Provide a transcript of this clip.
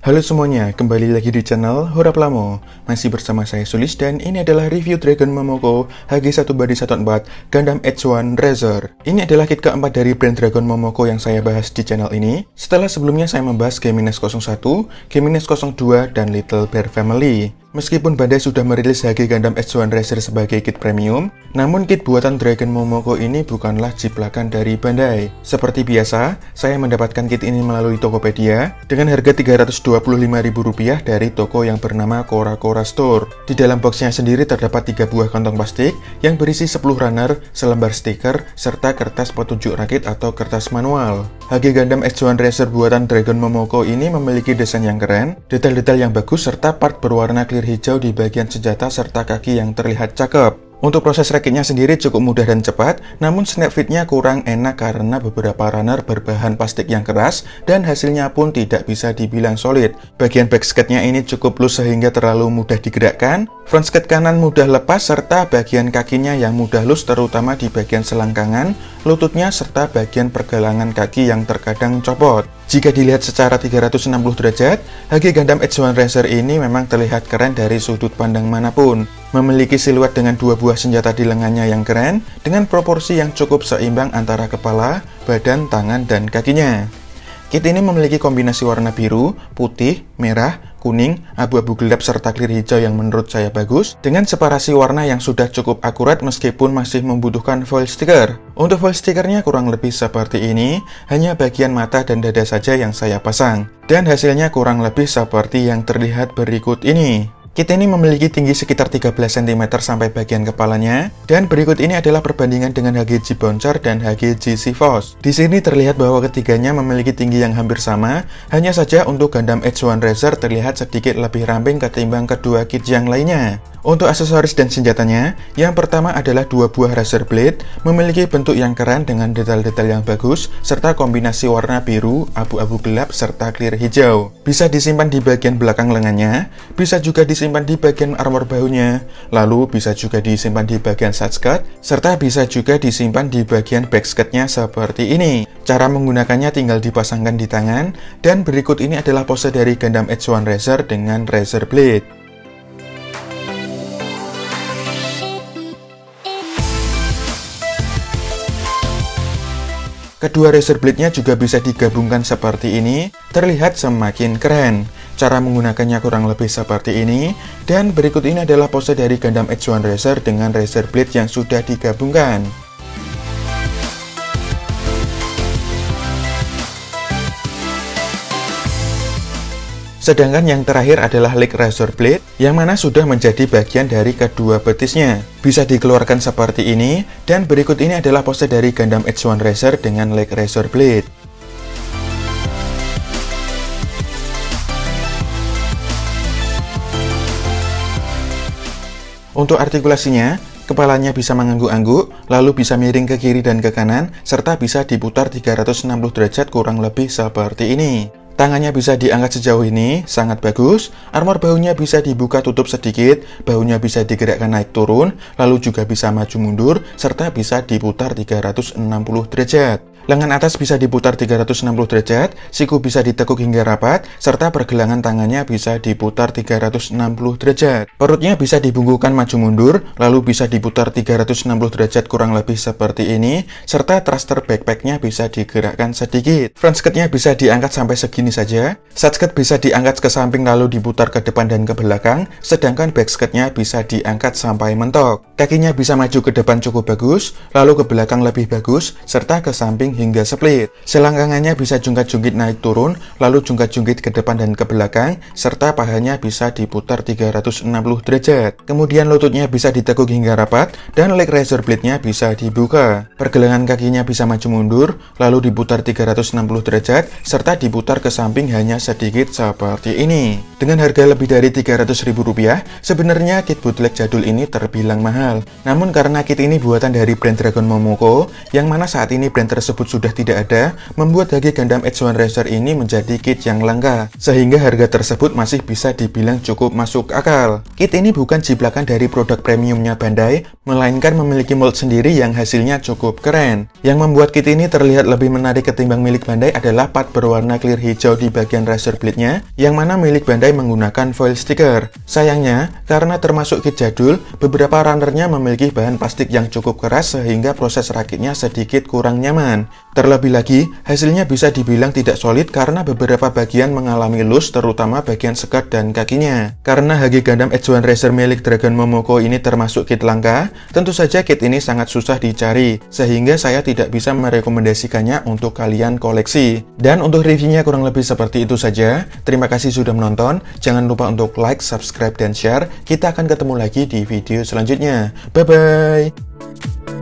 Halo semuanya, kembali lagi di channel Hora Plamo. Masih bersama saya Sulis dan ini adalah review Dragon Momoko HG1-14 Gundam H1 Racer. Ini adalah kit keempat dari brand Dragon Momoko yang saya bahas di channel ini. Setelah sebelumnya saya membahas Gemines 01, Gemines 02, dan Little Bear Family. Meskipun Bandai sudah merilis HG Gundam H1 Racer sebagai kit premium, namun kit buatan Dragon Momoko ini bukanlah jiplakan dari Bandai. Seperti biasa, saya mendapatkan kit ini melalui Tokopedia dengan harga Rp325.000 dari toko yang bernama Cora Cora Store. Di dalam boxnya sendiri terdapat 3 buah kantong plastik yang berisi 10 runner, selembar stiker, serta kertas petunjuk rakit atau kertas manual. HG Gundam H1 Racer buatan Dragon Momoko ini memiliki desain yang keren, detail-detail yang bagus, serta part berwarna clear hijau di bagian senjata serta kaki yang terlihat cakep. Untuk proses rakitnya sendiri cukup mudah dan cepat, namun snap fitnya kurang enak karena beberapa runner berbahan plastik yang keras dan hasilnya pun tidak bisa dibilang solid. Bagian back skate-nya ini cukup loose sehingga terlalu mudah digerakkan, front skate kanan mudah lepas, serta bagian kakinya yang mudah loose terutama di bagian selangkangan, lututnya, serta bagian pergelangan kaki yang terkadang copot. Jika dilihat secara 360 derajat, HG Gundam H1 Racer ini memang terlihat keren dari sudut pandang manapun. Memiliki siluet dengan 2 buah senjata di lengannya yang keren, dengan proporsi yang cukup seimbang antara kepala, badan, tangan, dan kakinya. Kit ini memiliki kombinasi warna biru, putih, merah, kuning, abu-abu gelap, serta clear hijau yang menurut saya bagus, dengan separasi warna yang sudah cukup akurat meskipun masih membutuhkan foil stiker. Untuk foil stikernya kurang lebih seperti ini, hanya bagian mata dan dada saja yang saya pasang. Dan hasilnya kurang lebih seperti yang terlihat berikut ini. Kit ini memiliki tinggi sekitar 13 cm sampai bagian kepalanya, dan berikut ini adalah perbandingan dengan HG G-Bouncer dan HG G-Seaforce. Di sini terlihat bahwa ketiganya memiliki tinggi yang hampir sama, hanya saja untuk Gundam H1 Racer terlihat sedikit lebih ramping ketimbang kedua kit yang lainnya. Untuk aksesoris dan senjatanya, yang pertama adalah 2 buah Racer Blade, memiliki bentuk yang keren dengan detail-detail yang bagus, serta kombinasi warna biru, abu-abu gelap, serta clear hijau. Bisa disimpan di bagian belakang lengannya, bisa juga disimpan di bagian armor bahunya, lalu bisa juga disimpan di bagian side skirt, serta bisa juga disimpan di bagian back skirt-nya seperti ini. Cara menggunakannya tinggal dipasangkan di tangan, dan berikut ini adalah pose dari Gundam H1 Racer dengan Racer Blade. Kedua Racer Blade-nya juga bisa digabungkan seperti ini, terlihat semakin keren. Cara menggunakannya kurang lebih seperti ini, dan berikut ini adalah pose dari Gundam H1 Racer dengan Racer Blade yang sudah digabungkan. Sedangkan yang terakhir adalah leg Racer Blade, yang mana sudah menjadi bagian dari kedua betisnya. Bisa dikeluarkan seperti ini, dan berikut ini adalah pose dari Gundam H1 Racer dengan leg Racer Blade. Untuk artikulasinya, kepalanya bisa mengangguk-angguk, lalu bisa miring ke kiri dan ke kanan, serta bisa diputar 360 derajat kurang lebih seperti ini. Tangannya bisa diangkat sejauh ini, sangat bagus. Armor bahunya bisa dibuka tutup sedikit, bahunya bisa digerakkan naik turun, lalu juga bisa maju mundur, serta bisa diputar 360 derajat. Lengan atas bisa diputar 360 derajat, siku bisa ditekuk hingga rapat, serta pergelangan tangannya bisa diputar 360 derajat. Perutnya bisa dibungkukan maju mundur, lalu bisa diputar 360 derajat kurang lebih seperti ini, serta thruster backpacknya bisa digerakkan sedikit. Front skirt-nya bisa diangkat sampai segini saja, side skirt bisa diangkat ke samping lalu diputar ke depan dan ke belakang, sedangkan back skirt-nya bisa diangkat sampai mentok. Kakinya bisa maju ke depan cukup bagus, lalu ke belakang lebih bagus, serta ke samping hingga split. Selangkangannya bisa jungkat-jungkit naik turun, lalu jungkat-jungkit ke depan dan ke belakang, serta pahanya bisa diputar 360 derajat. Kemudian lututnya bisa ditekuk hingga rapat, dan leg Racer Blade-nya bisa dibuka. Pergelangan kakinya bisa maju mundur, lalu diputar 360 derajat, serta diputar ke samping hanya sedikit seperti ini. Dengan harga lebih dari Rp300.000, sebenarnya kit bootleg jadul ini terbilang mahal. Namun karena kit ini buatan dari brand Dragon Momoko, yang mana saat ini brand tersebut tersebut sudah tidak ada, membuat HG Gundam H1 Racer ini menjadi kit yang langka, sehingga harga tersebut masih bisa dibilang cukup masuk akal. Kit ini bukan jiplakan dari produk premiumnya Bandai, melainkan memiliki mold sendiri yang hasilnya cukup keren. Yang membuat kit ini terlihat lebih menarik ketimbang milik Bandai adalah part berwarna clear hijau di bagian Racer Blade-nya, yang mana milik Bandai menggunakan foil sticker. Sayangnya, karena termasuk kit jadul, beberapa runnernya memiliki bahan plastik yang cukup keras sehingga proses rakitnya sedikit kurang nyaman. Terlebih lagi, hasilnya bisa dibilang tidak solid karena beberapa bagian mengalami loose, terutama bagian skirt dan kakinya. Karena HG Gundam H1 Racer milik Dragon Momoko ini termasuk kit langka, tentu saja kit ini sangat susah dicari, sehingga saya tidak bisa merekomendasikannya untuk kalian koleksi. Dan untuk reviewnya kurang lebih seperti itu saja. Terima kasih sudah menonton, jangan lupa untuk like, subscribe, dan share. Kita akan ketemu lagi di video selanjutnya. Bye-bye!